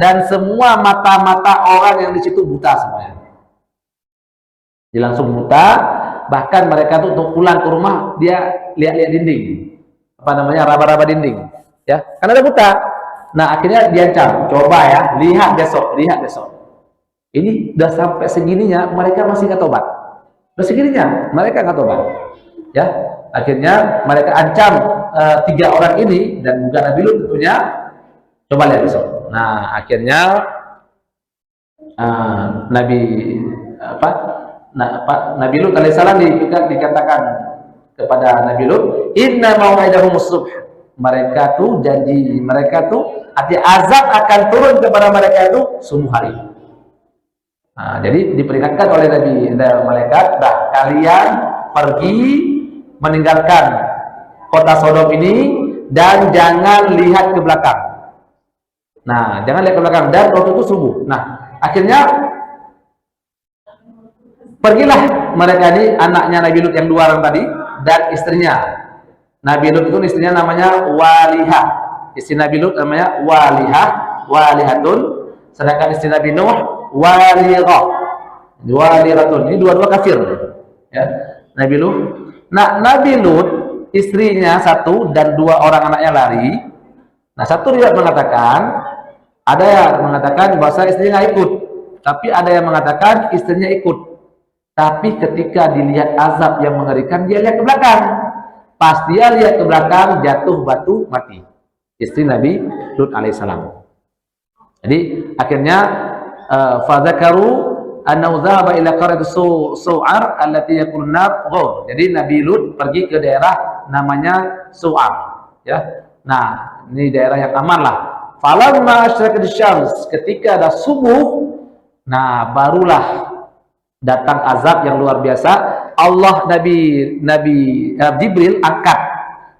dan semua mata-mata orang yang di situ buta semuanya. Dia langsung buta, bahkan mereka tuh untuk pulang ke rumah dia lihat-lihat dinding. Apa namanya? Raba-raba dinding. Ya, karena dia buta. Nah, akhirnya diancam, "Coba ya, lihat besok. Ini udah sampai segininya mereka masih nggak tobat. Udah segininya mereka nggak tobat. Ya, akhirnya mereka ancam 3 orang ini dan bukan Nabi Lut tentunya. Coba lihat besok. Nah, akhirnya Nabi Lut alaihissalam dikatakan kepada Nabi Lut, "Inna mau'idahumus subh." Mereka tuh janji, mereka tuh arti azab akan turun kepada mereka itu subuh hari. Nah, jadi diperingatkan oleh malaikat, dah kalian pergi meninggalkan kota Sodom ini dan jangan lihat ke belakang. Nah, jangan lihat ke belakang, dan waktu itu subuh. Nah, akhirnya pergilah mereka ini, anaknya Nabi Lut yang 2 orang tadi dan istrinya. Nabi Lut itu istrinya namanya Walihah. Istri Nabi Lut namanya Walihatun, sedangkan istri Nabi Nuh Waliratun. Ini dua-dua kafir. Ya, Nabi Lut. Nah, Nabi Lut istrinya 1 dan 2 orang anaknya lari. Nah, satu riwayat mengatakan, ada yang mengatakan bahwa istrinya nggak ikut, tapi ada yang mengatakan istrinya ikut. Tapi ketika dilihat azab yang mengerikan, dia lihat ke belakang. Pas dia lihat ke belakang, jatuh batu, mati. Istri Nabi Lut alaihissalam. Jadi akhirnya fadzakaru annahu dhahaba ila qaryati Su'ar allati yakunu nar ghur. Jadi Nabi Lut pergi ke daerah namanya Su'ar, ya. Nah, ini daerah yang aman lah. Falamma asyraqat asy-syams, ketika ada subuh, nah barulah datang azab yang luar biasa. Allah Nabi Jibril angkat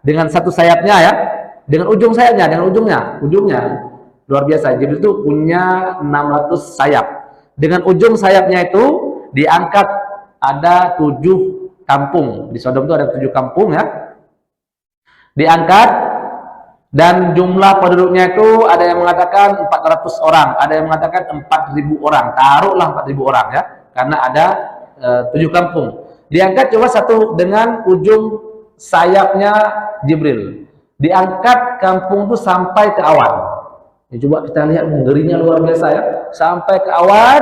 dengan satu sayapnya ya, dengan ujung sayapnya, ujungnya luar biasa. Jibril itu punya 600 sayap. Dengan ujung sayapnya itu diangkat ada 7 kampung. Di Sodom itu ada 7 kampung ya. diangkat, dan jumlah penduduknya itu ada yang mengatakan 400 orang, ada yang mengatakan 4.000 orang. Taruhlah 4.000 orang ya, karena ada 7 kampung. Diangkat coba satu dengan ujung sayapnya Jibril. Diangkat kampung itu sampai ke awan. Ya, coba kita lihat ngerinya luar biasa ya. Sampai ke awan,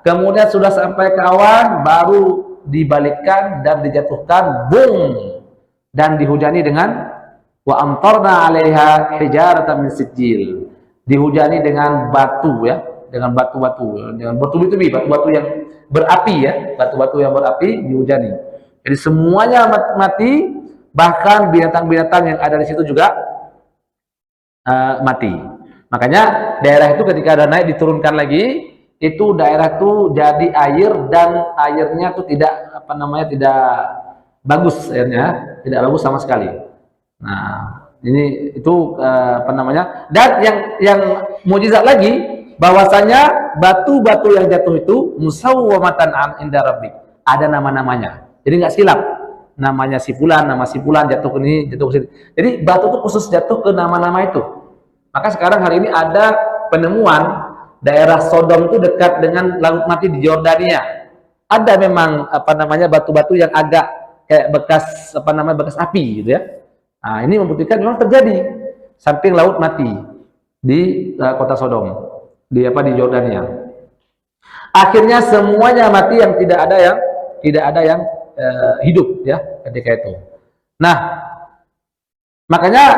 kemudian sudah sampai ke awan, baru dibalikkan dan dijatuhkan, boom, dan dihujani dengan wa amtarna 'alaiha hijaratan min sijil, dihujani dengan batu ya, dengan batu-batu, dengan bertubi-tubi, batu-batu yang berapi ya, batu-batu yang berapi dihujani. Jadi semuanya mati, bahkan binatang-binatang yang ada di situ juga mati. Makanya daerah itu ketika ada naik diturunkan lagi, itu daerah itu jadi air, dan airnya itu tidak tidak bagus, airnya tidak bagus sama sekali. Nah, ini itu dan yang mukjizat lagi bahwasanya batu-batu yang jatuh itu musawwamatan inda rabbik, ada nama-namanya. Jadi nggak silap. Namanya si fulan, nama si fulan jatuh ke ini, jatuh ke sini. Jadi batu itu khusus jatuh ke nama-nama itu. Maka sekarang hari ini ada penemuan daerah Sodom itu dekat dengan Laut Mati di Yordania. Ada memang batu-batu yang agak kayak bekas bekas api gitu ya. Nah, ini membuktikan memang terjadi samping Laut Mati di kota Sodom, di Yordania. Akhirnya semuanya mati, yang tidak ada yang hidup ya ketika itu. Nah, makanya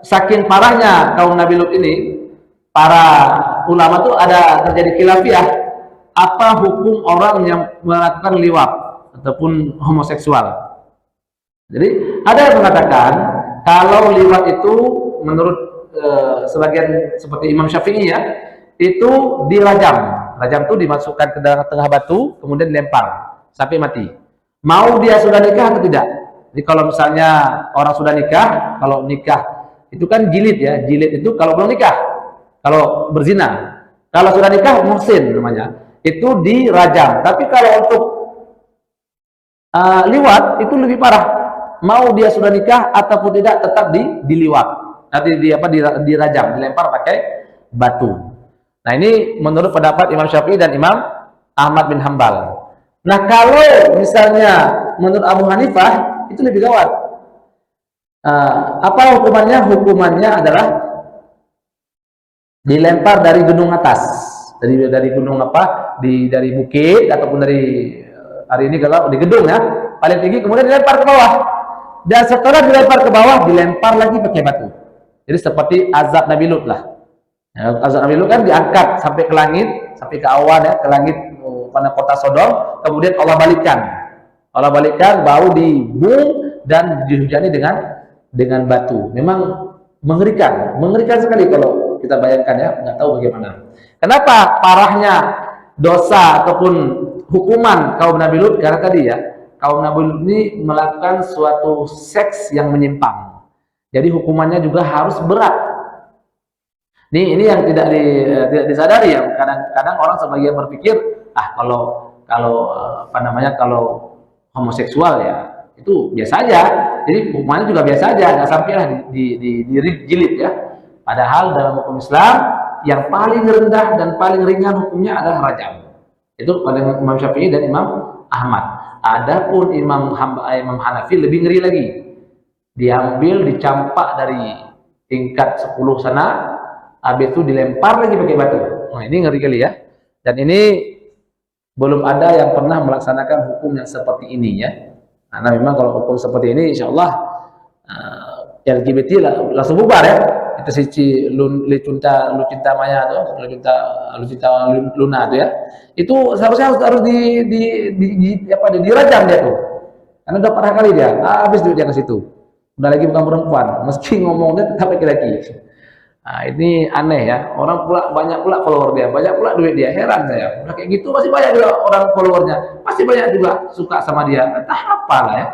saking parahnya kaum Nabi Lut ini, para ulama tuh ada terjadi khilafiyah, apa hukum orang yang melakukan liwat ataupun homoseksual. Jadi ada yang mengatakan kalau liwat itu menurut sebagian seperti Imam Syafi'i ya, itu dirajam. Rajam itu dimasukkan ke dalam tengah batu, kemudian dilempar sampai mati. Mau dia sudah nikah atau tidak? Jadi kalau misalnya orang sudah nikah, kalau nikah itu kan jilid ya, jilid itu kalau belum nikah, kalau berzina. Kalau sudah nikah muhsin namanya, itu dirajam. Tapi kalau untuk liwat itu lebih parah. Mau dia sudah nikah ataupun tidak, tetap diliwat. Nanti dirajam, dilempar pakai batu. Nah, ini menurut pendapat Imam Syafi'i dan Imam Ahmad bin Hambal. Nah, kalau misalnya menurut Abu Hanifah itu lebih gawat. Apa hukumannya? Hukumannya adalah dilempar dari gunung atas, dari gunung dari bukit ataupun dari hari ini kalau di gedung ya paling tinggi, kemudian dilempar ke bawah, dan setelah dilempar ke bawah dilempar lagi pakai batu. Jadi seperti azab Nabi Lut lah. Ya, azab Nabi Lut kan diangkat sampai ke langit, sampai ke awan ya, ke langit pada kota Sodom, kemudian Allah balikkan baru dibung dan dihujani dengan batu. Memang mengerikan sekali kalau kita bayangkan ya, nggak tahu bagaimana. Kenapa parahnya dosa ataupun hukuman kaum Nabi Lut? Karena tadi ya, kaum Nabi Lut ini melakukan suatu seks yang menyimpang. Jadi hukumannya juga harus berat. Ini yang tidak disadari ya. Kadang-kadang orang sebagian berpikir, kalau homoseksual ya itu biasa aja. Jadi hukumannya juga biasa aja, nggak sampai lah dijilid ya. Padahal dalam hukum Islam yang paling rendah dan paling ringan hukumnya adalah rajam. Itu pada Imam Syafi'i dan Imam Ahmad. Adapun Imam Hanafi lebih ngeri lagi. Diambil, dicampak dari tingkat 10 sana, habis itu dilempar lagi pakai batu. Nah, ini ngeri kali ya. Dan ini belum ada yang pernah melaksanakan hukum yang seperti ini ya. Karena memang kalau hukum seperti ini, insya Allah LGBT langsung bubar ya. Itu si Lucinta Maya tuh, Lucinta Luna tuh ya. Itu seharusnya harus dirajam dia tuh. Karena udah parah kali dia, habis dia ke situ. Udah lagi bukan perempuan, meski ngomongnya tetap laki-laki. Nah, ini aneh ya. Orang banyak pula follower dia, banyak pula duit dia. Heran saya. Udah kayak gitu masih banyak juga orang followernya, masih banyak juga suka sama dia. Entah apa lah ya.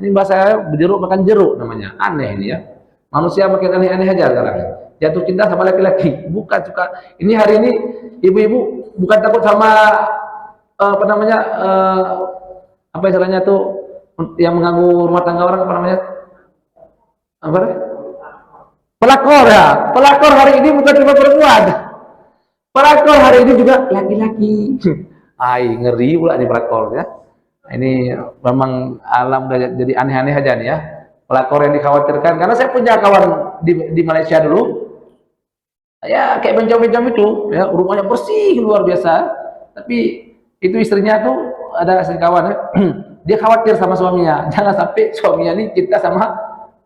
Ini bahasa berjeruk makan jeruk namanya. Aneh ini ya. Manusia makin aneh-aneh aja sekarang. Jatuh cinta sama laki-laki, bukan suka. Ini hari ini ibu-ibu bukan takut sama apa istilahnya tuh yang mengganggu rumah tangga orang, apa namanya? Apa? Pelakor ya. Pelakor hari ini bukan cuma perempuan. Pelakor hari ini juga laki-laki. Ai, ngeri pula nih pelakor ya. Ini memang alam udah jadi aneh-aneh aja nih ya. Pelakor yang dikhawatirkan karena saya punya kawan di Malaysia dulu, ya kayak bencong-bencong itu, ya rumahnya bersih luar biasa. Tapi itu istrinya tuh ada kawan ya, dia khawatir sama suaminya, jangan sampai suaminya ini cinta sama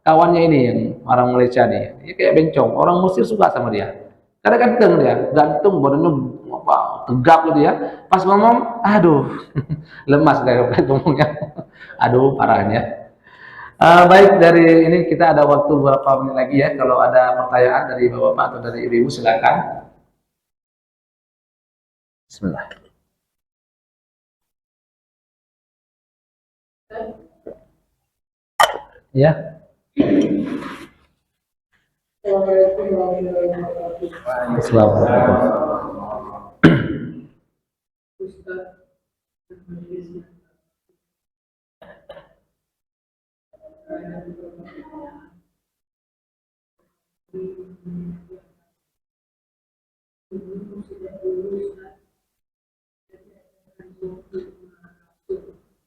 kawannya ini yang orang Malaysia nih. Dia kayak bencong, orang Mesir suka sama dia. Karena ganteng dia, gantung badannya apa tegap gitu ya. Pas ngomong, aduh, lemas kayak ngomongnya. Aduh, parahnya. Baik, dari ini kita ada waktu beberapa menit lagi ya. Kalau ada pertanyaan dari Bapak atau dari Ibu silakan. Bismillah. Ya.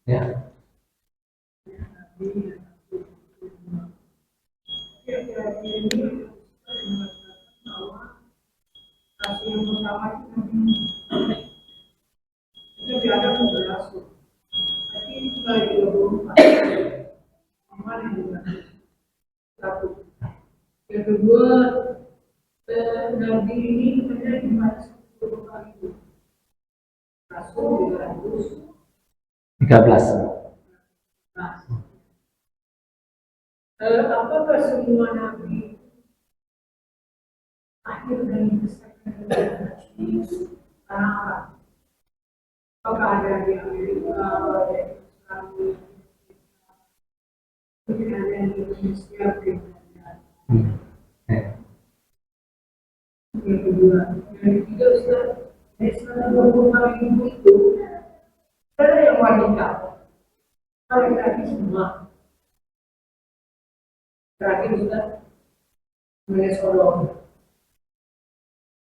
Ya. Yang kedua, Nabi ini sebenarnya dimaksud Rasul 13. Nah, apakah semua Nabi akhir dari besarkan Nabi karena apakah ada di Amerika, ada di Australia, mungkin ada di Indonesia, yang kedua, yang ketiga Ustaz, dari 125.000 itu ada yang wanita, laki-laki semua. Terakhir Ustaz, mengenai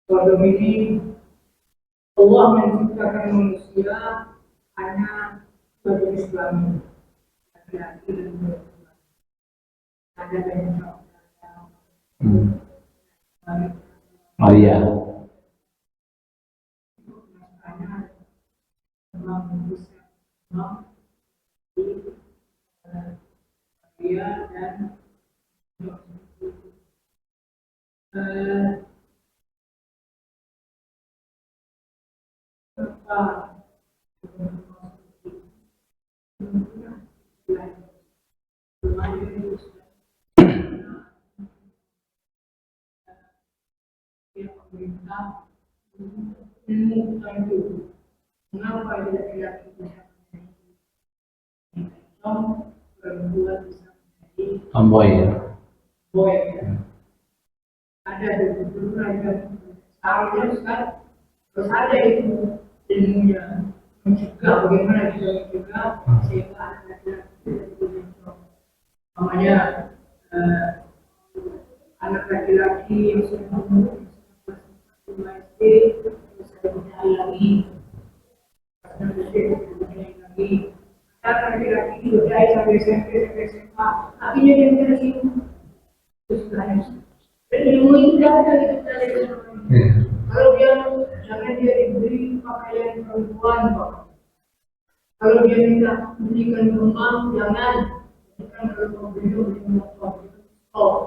Sodom ini Allah menciptakan manusia hanya sebagai Islam, laki-laki dan perempuan. Ada banyak Maria. dan pemerintah menemukan itu mengapa laki-laki bisa menjadi perempuan bisa menjadi Tomboy. boy ya. Ada beberapa ragam seharusnya Ustaz terus ada itu ilmunya mencegah bagaimana kita mencegah sehingga anak laki-laki tidak bencong. Namanya anak laki-laki yang sudah umur SD bisa berjalan lagi, lagi. Anak laki-laki berjaya sampai SMP sampai SMA, akhirnya dia menjadi dan ilmu itu tidak ada di kita. Kalau dia jangan dia diberi pakaian perempuan, Pak. Kalau dia minta belikan rumah, jangan. Bukan kalau mau beli motor. Oh,